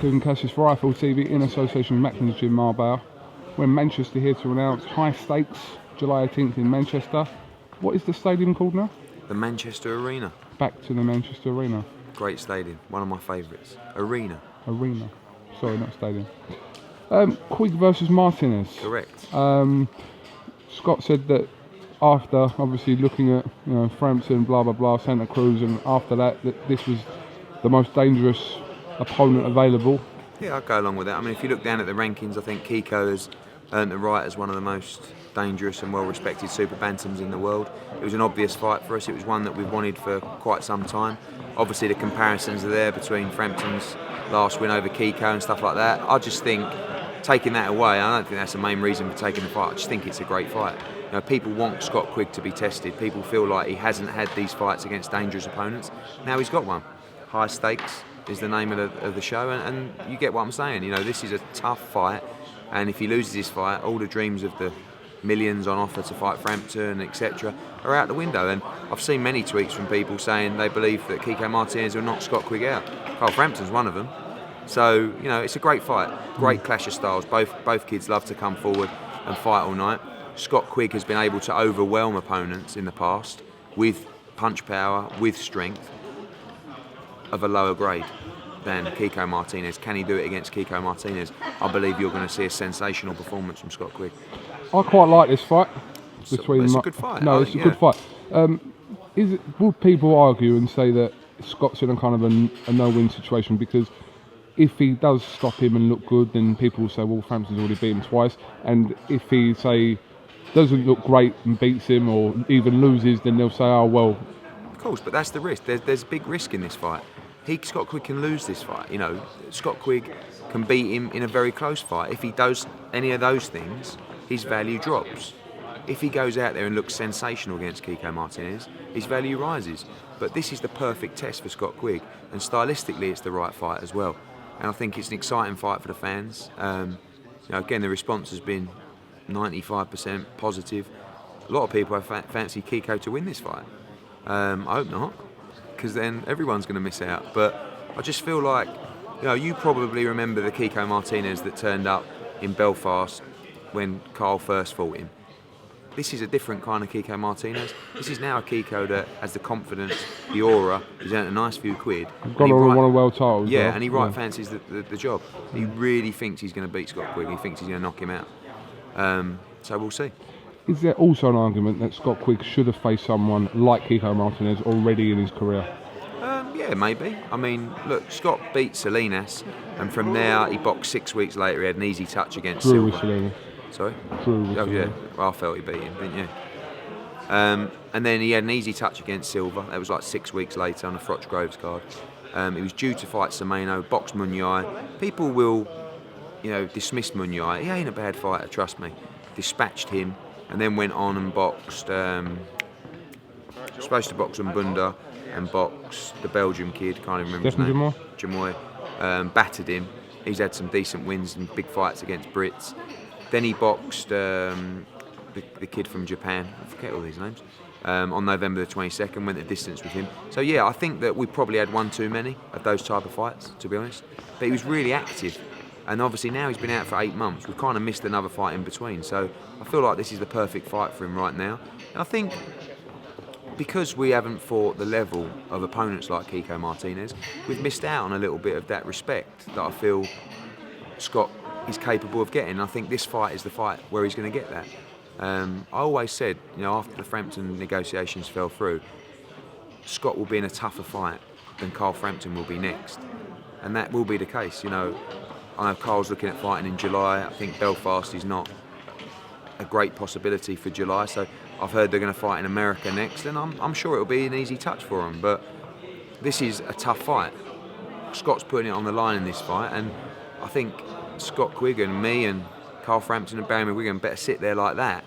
KUGAN CASSIUS Rifle TV in association with Martinez Gym Marbella. We're in Manchester here to announce high stakes, July 18th in Manchester. What is the stadium called now? The Manchester Arena. Back to the Manchester Arena. Great stadium, one of my favourites. Arena. Sorry, not stadium. Quigg versus Martinez. Correct. Scott said that after obviously looking at Frampton, blah blah blah, Santa Cruz, and after that this was the most dangerous opponent available. Yeah, I'd go along with that. I mean, if you look down at the rankings, I think Kiko has earned the right as one of the most dangerous and well-respected super bantams in the world. It was an obvious fight for us. It was one that we've wanted for quite some time. Obviously, the comparisons are there between Frampton's last win over Kiko and stuff like that. I just think taking that away, I don't think that's the main reason for taking the fight. I just think it's a great fight. People want Scott Quigg to be tested. People feel like he hasn't had these fights against dangerous opponents. Now he's got one. High stakes is the name of the show, and you get what I'm saying. This is a tough fight, and if he loses this fight, all the dreams of the millions on offer to fight Frampton, etc., are out the window. And I've seen many tweets from people saying they believe that Kiko Martinez will knock Scott Quigg out. Carl Frampton's one of them. So, it's a great fight, great clash of styles. Both kids love to come forward and fight all night. Scott Quigg has been able to overwhelm opponents in the past with punch power, with strength of a lower grade than Kiko Martinez. Can he do it against Kiko Martinez? I believe you're going to see a sensational performance from Scott Quigg. I quite like this fight. It's a good fight. No, it's a good fight. Would people argue and say that Scott's in a kind of a no-win situation, because if he does stop him and look good, then people will say, well, Frampton's already beat him twice, and if he, say, doesn't look great and beats him or even loses, then they'll say, oh, well... Of course, but that's the risk. There's a big risk in this fight. Scott Quigg can lose this fight. Scott Quigg can beat him in a very close fight. If he does any of those things, his value drops. If he goes out there and looks sensational against Kiko Martinez, his value rises. But this is the perfect test for Scott Quigg, and stylistically it's the right fight as well. And I think it's an exciting fight for the fans. Again, the response has been 95% positive. A lot of people have fancy Kiko to win this fight. I hope not, because then everyone's going to miss out. But I just feel like, you probably remember the Kiko Martinez that turned up in Belfast when Carl first fought him. This is a different kind of Kiko Martinez. This is now a Kiko that has the confidence, the aura. He's earned a nice few quid. Got on one of world titles. Yeah, and he fancies the job. He really thinks he's going to beat Scott Quigg. He thinks he's going to knock him out. So we'll see. Is there also an argument that Scott Quigg should have faced someone like Kiko Martinez already in his career? Yeah, maybe. I mean, look, Scott beat Salinas, and from there he boxed 6 weeks later. He had an easy touch against Silva. Salinas. Sorry? Oh, yeah. Well, I felt he beat him, didn't you? And then he had an easy touch against Silva. That was like 6 weeks later on the FROCH'S card. He was due to fight Semeno, boxed Munyai. People will, dismiss Munyai. He ain't a bad fighter, trust me. Dispatched him, and then went on and boxed. Supposed to box Mbunda and boxed the Belgian kid. Can't even remember his name. Jamoy. Battered him. He's had some decent wins and big fights against Brits. Then he boxed the kid from Japan, I forget all these names, on November the 22nd, went the distance with him. So yeah, I think that we probably had one too many of those type of fights, to be honest. But he was really active, and obviously now he's been out for 8 months. We've kind of missed another fight in between, so I feel like this is the perfect fight for him right now. And I think because we haven't fought the level of opponents like Kiko Martinez, we've missed out on a little bit of that respect that I feel Scott is capable of getting. I think this fight is the fight where he's going to get that. I always said, after the Frampton negotiations fell through, Scott will be in a tougher fight than Carl Frampton will be next, and that will be the case. I know Carl's looking at fighting in July. I think Belfast is not a great possibility for July, so I've heard they're going to fight in America next, and I'm sure it'll be an easy touch for him. But this is a tough fight. Scott's putting it on the line in this fight, and I think Scott Quigg and me and Carl Frampton and Barry McGuigan better sit there like that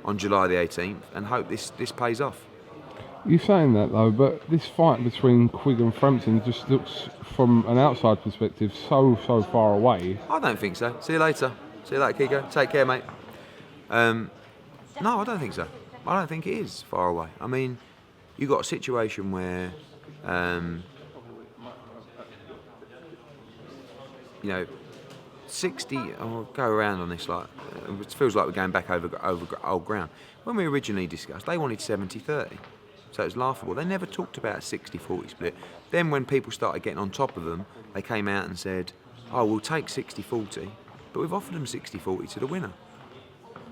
on July the 18th and hope this pays off. You're saying that though, but this fight between Quigg and Frampton just looks, from an outside perspective, so far away. I don't think so. See you later. See you later, Kiko. Take care, mate. No, I don't think so. I don't think it is far away. I mean, you've got a situation where you know, 60. I'll go around on this like it feels like we're going back over old ground. When we originally discussed, they wanted 70-30, so it was laughable. They never talked about a 60-40 split. Then when people started getting on top of them, they came out and said, "Oh, we'll take 60-40, but we've offered them 60-40 to the winner."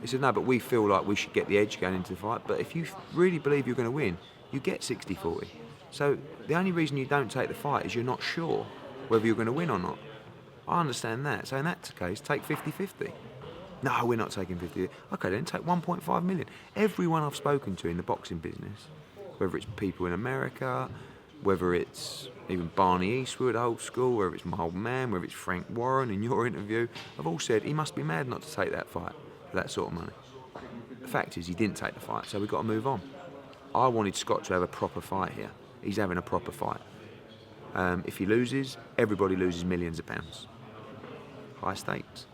He said, "No, but we feel like we should get the edge going into the fight. But if you really believe you're going to win, you get 60-40. So the only reason you don't take the fight is you're not sure whether you're going to win or not." I understand that. So in that case, take 50-50. No, we're not taking 50. Okay, then take 1.5 million. Everyone I've spoken to in the boxing business, whether it's people in America, whether it's even Barney Eastwood, old school, whether it's my old man, whether it's Frank Warren in your interview, have all said he must be mad not to take that fight for that sort of money. The fact is he didn't take the fight, so we've got to move on. I wanted Scott to have a proper fight here. He's having a proper fight. If he loses, everybody loses millions of pounds. High stakes.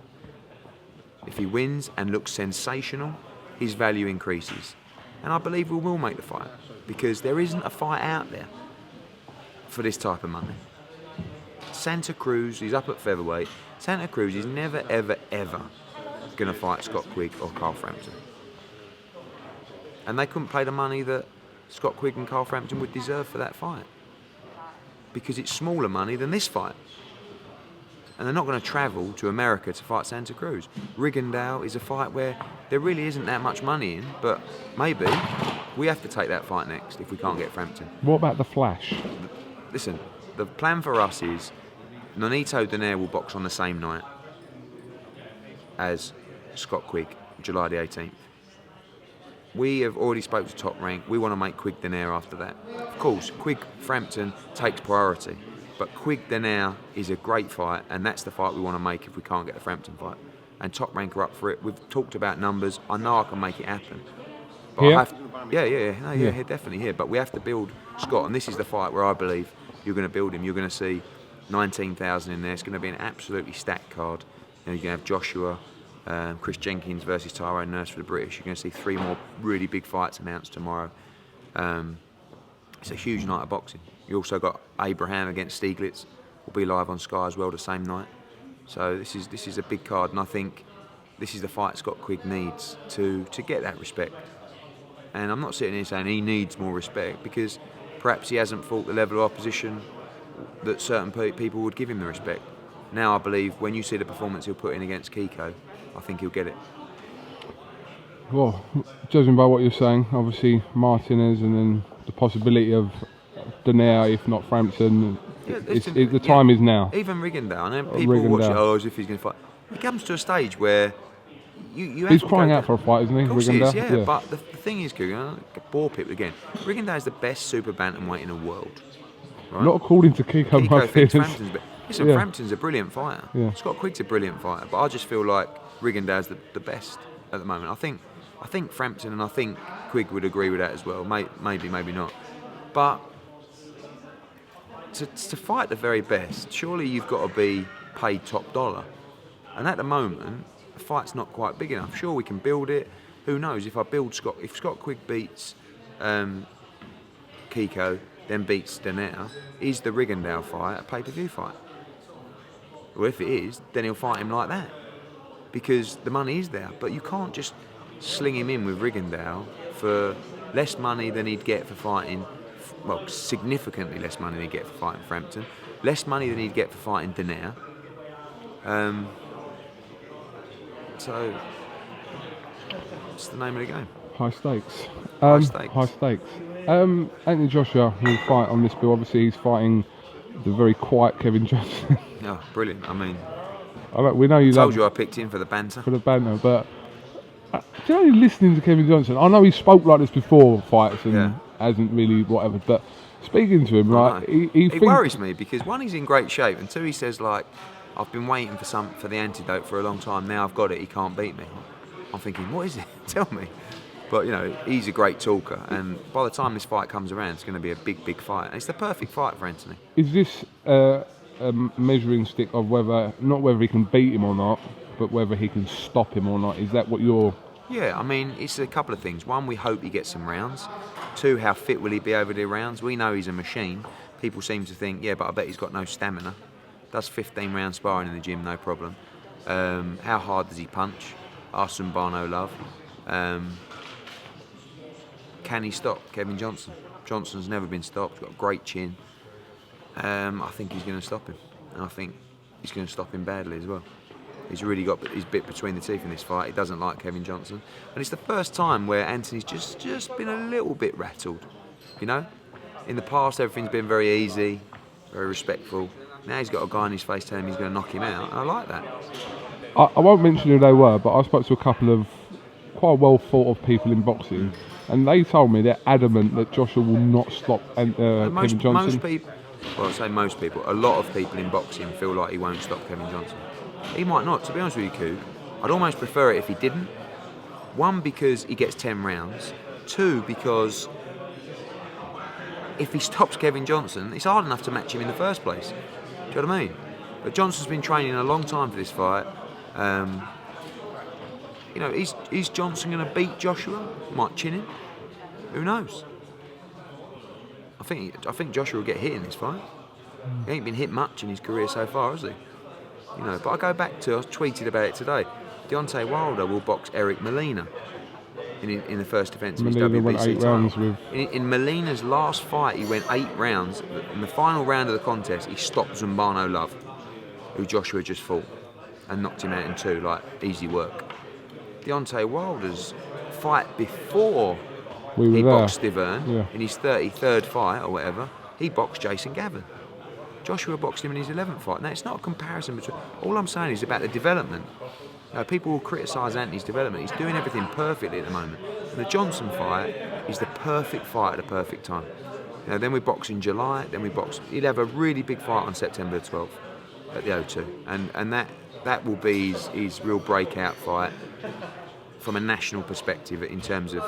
If he wins and looks sensational, his value increases. And I believe we will make the fight, because there isn't a fight out there for this type of money. Santa Cruz, he's up at featherweight. Santa Cruz is never, ever, ever going to fight Scott Quigg or Carl Frampton. And they couldn't pay the money that Scott Quigg and Carl Frampton would deserve for that fight, because it's smaller money than this fight. And they're not going to travel to America to fight Santa Cruz. Rigondeaux is a fight where there really isn't that much money in, but maybe we have to take that fight next if we can't get Frampton. What about the Flash? Listen, the plan for us is Nonito Donaire will box on the same night as Scott Quigg, July the 18th. We have already spoke to Top Rank. We want to make Quigg Donaire after that. Of course, Quigg Frampton takes priority. But Quigg Donaire is a great fight, and that's the fight we want to make if we can't get the Frampton fight. And Top Rank are up for it. We've talked about numbers. I know I can make it happen. But Here? I have to, yeah, definitely here. But we have to build Scott, and this is the fight where I believe you're going to build him. You're going to see 19,000 in there. It's going to be an absolutely stacked card. You know, you're going to have Joshua, Chris Jenkins versus Tyrone Nurse for the British. You're going to see 3 more really big fights announced tomorrow. It's a huge night of boxing. You also got Abraham against Stieglitz, will be live on Sky as well the same night. So this is a big card, and I think this is the fight Scott Quigg needs to get that respect. And I'm not sitting here saying he needs more respect, because perhaps he hasn't fought the level of opposition that certain people would give him the respect. Now I believe when you see the performance he'll put in against Kiko, I think he'll get it. Well, judging by what you're saying, obviously Martinez and then the possibility of Donaire, if not Frampton, the time is now. Even Rigondeaux, I know people watch it, as if he's going to fight. He comes to a stage where you have he's to crying out for a fight, isn't he? Of course Rigondeaux? he is, yeah. But the thing is, Kugan, I bore people again. Rigondeaux is the best super bantamweight in the world. Right? Not according to Kiko thinks Martinez. Listen, Yeah. Frampton's a brilliant fighter. Yeah. Scott Quigg's a brilliant fighter, but I just feel like Rigondeaux's the best at the moment. I think Frampton and I think Quigg would agree with that as well. Maybe not. But to fight the very best, surely you've got to be paid top dollar. And at the moment, the fight's not quite big enough. Sure, we can build it. Who knows? If Scott Quigg beats Kiko, then beats Donaire, is the Rigondeaux fight a pay-per-view fight? Well, if it is, then he'll fight him like that, because the money is there. But you can't just sling him in with Rigondeaux for less money than he'd get for fighting, well, significantly less money than he'd get for fighting Frampton, less money than he'd get for fighting Donaire. So, what's the name of the game? High stakes. High stakes. Anthony Joshua will fight on this bill. Obviously, he's fighting the very quiet Kevin Johnson. Oh, brilliant. I mean, we know you told you I picked him for the banter. But do you know, listening to Kevin Johnson, I know he spoke like this before fights and hasn't really whatever, but speaking to him, right, he worries me, because one, he's in great shape, and two, he says, like, I've been waiting for the antidote for a long time, now I've got it, he can't beat me. I'm thinking, what is it? Tell me. But, you know, he's a great talker, and by the time this fight comes around, it's going to be a big, big fight. And it's the perfect fight for Anthony. Is this a measuring stick of not whether he can beat him or not, but whether he can stop him or not? Is that what you're... Yeah, I mean, it's a couple of things. One, we hope he gets some rounds. Two, how fit will he be over the rounds? We know he's a machine. People seem to think, yeah, but I bet he's got no stamina. Does 15 round sparring in the gym, no problem. How hard does he punch? Ask Zumbano Love. Can he stop Kevin Johnson? Johnson's never been stopped. He's got a great chin. I think he's going to stop him. And I think he's going to stop him badly as well. He's really got his bit between the teeth in this fight. He doesn't like Kevin Johnson. And it's the first time where Anthony's just been a little bit rattled. You know? In the past, everything's been very easy, very respectful. Now he's got a guy in his face telling him he's going to knock him out. And I like that. I won't mention who they were, but I spoke to a couple of quite well thought of people in boxing, and they told me they're adamant that Joshua will not stop Kevin Johnson. Most people, well, I say most people, a lot of people in boxing feel like he won't stop Kevin Johnson. He might not, to be honest with you, Coog. I'd almost prefer it if he didn't. One, because he gets 10 rounds. Two, because if he stops Kevin Johnson, it's hard enough to match him in the first place. Do you know what I mean? But Johnson's been training a long time for this fight. You know, is Johnson going to beat Joshua? Might chin him. Who knows? I think Joshua will get hit in this fight. He ain't been hit much in his career so far, has he? You know, but I go back to, I tweeted about it today. Deontay Wilder will box Eric Molina in the first defence of his WBC title. In Molina's last fight, he went 8 rounds. In the final round of the contest, he stopped Zumbano Love, who Joshua just fought, and knocked him out in 2, like easy work. Deontay Wilder's fight before he boxed Steve Hearn in his 33rd fight or whatever, he boxed Jason Gavin. Joshua boxed him in his 11th fight. Now, it's not a comparison between... All I'm saying is about the development. People will criticise Anthony's development. He's doing everything perfectly at the moment. And the Johnson fight is the perfect fight at the perfect time. You know, then we box in July, then we box... He'll have a really big fight on September the 12th at the O2. And that will be his real breakout fight from a national perspective in terms of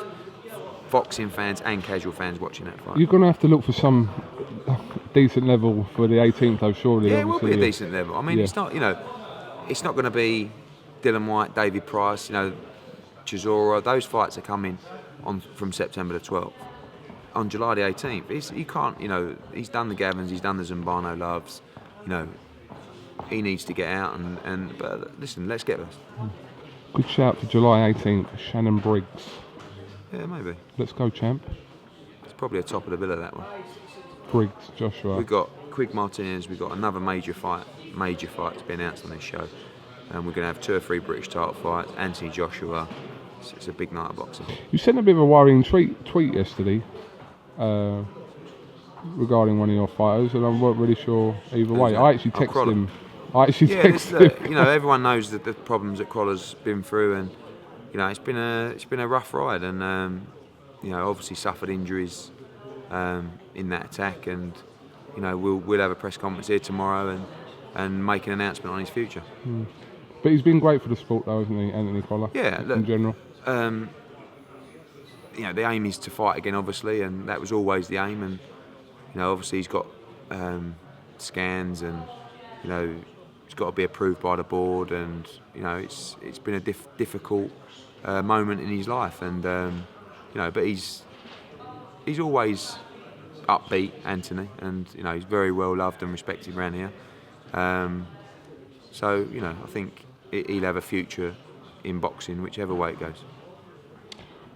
boxing fans and casual fans watching that fight. You're going to have to look for some decent level for the 18th, though, surely. Yeah, it will be a decent level. I mean, it's not, you know, it's not going to be Dylan White, David Price, you know, Chisora. Those fights are coming on from September the 12th. On July the 18th, he can't, you know, he's done the Gavins, he's done the Zumbano Loves, you know, he needs to get out but listen, let's get this. Good shout for July 18th, Shannon Briggs. Yeah, maybe. Let's go, champ. It's probably a top of the bill of that one. Briggs, Joshua. We've got Quigg Martinez, we've got another major fight to be announced on this show. And we're going to have 2 or 3 British title fights, Anthony Joshua. It's a big night of boxing. You sent a bit of a worrying tweet yesterday regarding one of your fighters, and I wasn't really sure either way. I actually texted him. You know, everyone knows that the problems that Crawler's been through, and you know, it's been a rough ride, and you know, obviously suffered injuries in that attack, and you know, we'll have a press conference here tomorrow and make an announcement on his future. But he's been great for the sport, though, hasn't he, Anthony Crawler? Yeah, look, in general. You know, the aim is to fight again, obviously, and that was always the aim. And you know, obviously, he's got scans, and you know, it's got to be approved by the board, and you know, it's been a difficult moment in his life, and you know, but he's always upbeat, Anthony, and you know, he's very well loved and respected around here. So you know, I think he'll have a future in boxing, whichever way it goes.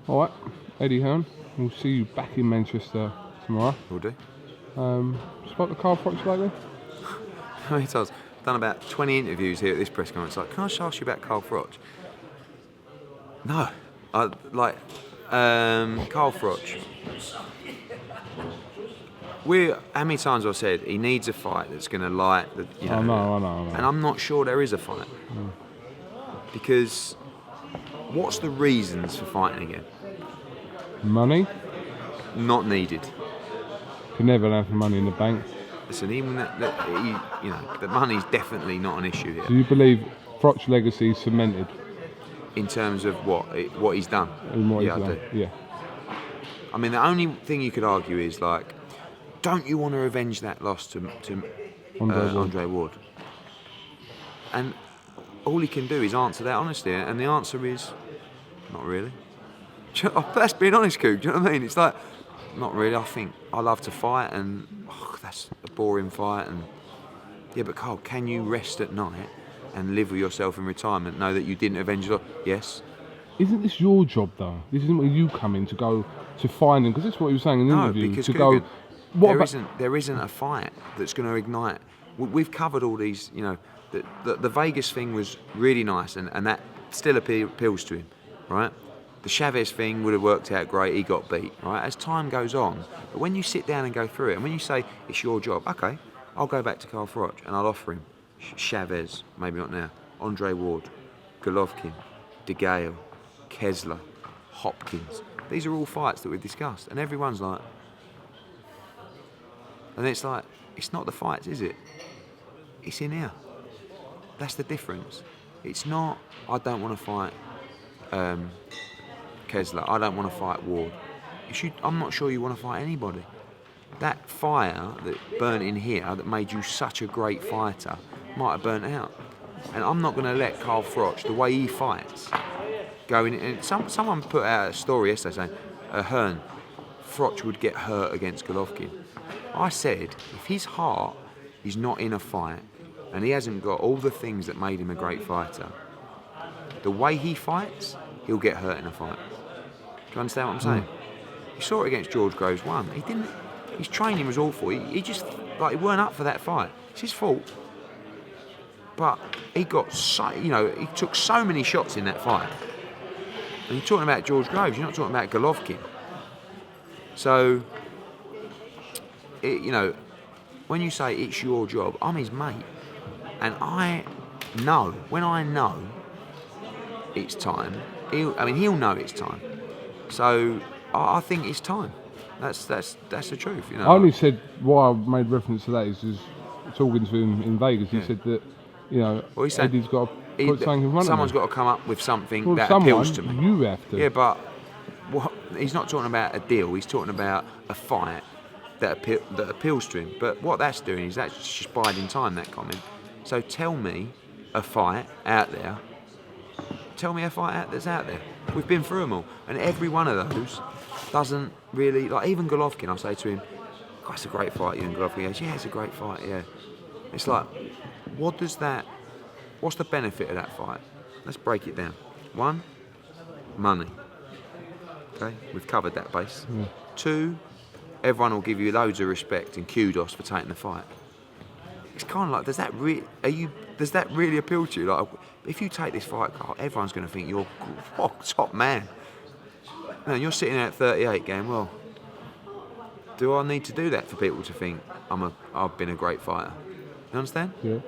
All right, Eddie Hearn, we'll see you back in Manchester tomorrow. Will do. Spot the Carl Froch lately? How many times? I've done about 20 interviews here at this press conference. Like, can I just ask you about Carl Froch? No. Carl Froch. How many times have I said he needs a fight that's going to light the, you know, I know. And I'm not sure there is a fight. Because what's the reasons for fighting again? Money? Not needed. You never have money in the bank. Listen, even you know, the money's definitely not an issue here. Do you believe Froch's legacy is cemented? In terms of what he's done? In what he's done. I do. Yeah. I mean, the only thing you could argue is like, don't you want to revenge that loss to Andre Ward? And all he can do is answer that honestly, and the answer is, not really. That's being honest, Coog. Do you know what I mean? It's like, not really. I think I love to fight, and that's a boring fight, and Yeah, but Carl, can you rest at night and live with yourself in retirement, know that you didn't avenge your... Yes. Isn't this your job though? This isn't where you come in to go to find him, because that's what you were saying in the interview. Because to KUGAN, go, there isn't a fight that's going to ignite. We've covered all these, you know, the Vegas thing was really nice, and that still appeals to him, right? The Chavez thing would have worked out great, he got beat, right? As time goes on, but when you sit down and go through it, and when you say it's your job, okay, I'll go back to Carl Froch and I'll offer him Chavez, maybe not now, Andre Ward, Golovkin, De Gale, Kessler, Hopkins. These are all fights that we've discussed, and everyone's like, and it's like, it's not the fights, is it? It's in here. That's the difference. It's not, I don't want to fight Kessler, I don't want to fight Ward. I'm not sure you want to fight anybody. That fire that burnt in here that made you such a great fighter might have burnt out. And I'm not going to let Carl Froch, the way he fights, go in. And someone put out a story yesterday saying, Hearn, Froch would get hurt against Golovkin. I said, if his heart is not in a fight and he hasn't got all the things that made him a great fighter, the way he fights, he'll get hurt in a fight. Do you understand what I'm saying? You saw it against George Groves 1. He didn't. His training was awful. He just, like, he weren't up for that fight. It's his fault. But he got so, you know, he took so many shots in that fight. And you're talking about George Groves, you're not talking about Golovkin. So, you know, when you say it's your job, I'm his mate. And I know, when I know it's time, he'll know it's time. So, I think it's time. That's the truth, you know. I only said why I made reference to that is talking to him in Vegas. He said that, you know, Eddie's got to put something in front of him. Someone's got to come up with something that appeals to me. You have to. Yeah, but he's not talking about a deal. He's talking about a fight that appeals to him. But what that's doing is that's just biding time, that comment. So tell me a fight out there. Tell me a fight that's out there. We've been through them all, and every one of those doesn't really, like, even Golovkin, I say to him, God, it's a great fight, you and Golovkin. He goes, yeah, it's a great fight, yeah. It's like, what's the benefit of that fight? Let's break it down. 1, money. Okay, we've covered that base. Yeah. 2, everyone will give you loads of respect and kudos for taking the fight. It's kind of like, does that really appeal to you? Like, if you take this fight, Carl, everyone's going to think you're top man. You know, you're sitting there at 38 going, well, do I need to do that for people to think I've been a great fighter? You understand? Yeah.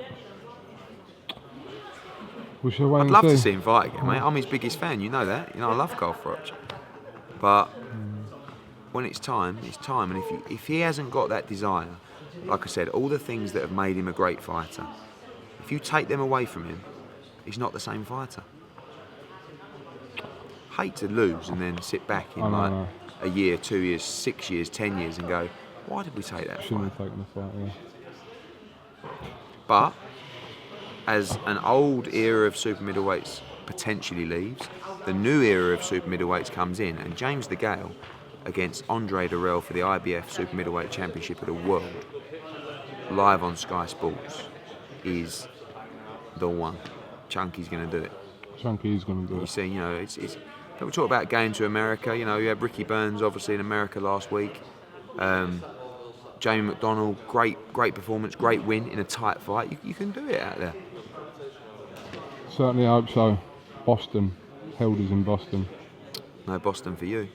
I'd love to see him fight again, mate. I'm his biggest fan, you know that. You know, I love Carl Froch. But when it's time, it's time. And if he hasn't got that desire, like I said, all the things that have made him a great fighter, if you take them away from him, he's not the same fighter. Hate to lose and then sit back in a year, 2 years, 6 years, 10 years and go, why did we take that Shouldn't fight? have taken the fight, yeah. But as an old era of super middleweights potentially leaves, the new era of super middleweights comes in, and James De Gale against Andre Durrell for the IBF Super Middleweight Championship of the World, live on Sky Sports, is the one. Chunky's going to do it. Chunky's going to do it. You see, you know, it's people talk about going to America. You know, you had Ricky Burns obviously in America last week. Jamie McDonald, great performance, great win in a tight fight. You can do it out there. Certainly hope so. Boston. Held is in Boston. No Boston for you.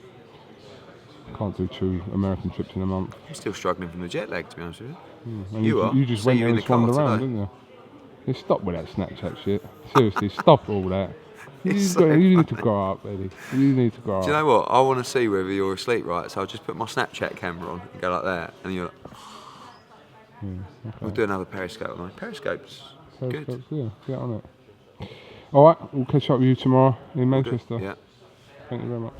Can't do 2 American trips in a month. I'm still struggling from the jet lag, to be honest with you. You just went there and swanned around, didn't you? Yeah, stop with that Snapchat shit. Seriously, stop all that. You need to grow up, Eddie. You need to grow up. Do you know what? I want to see whether you're asleep, right? So I'll just put my Snapchat camera on and go like that, and you're like... Okay. We'll do another Periscope on. Periscope's good. Yeah, get on it. All right, we'll catch up with you tomorrow in Manchester. Yeah. Thank you very much.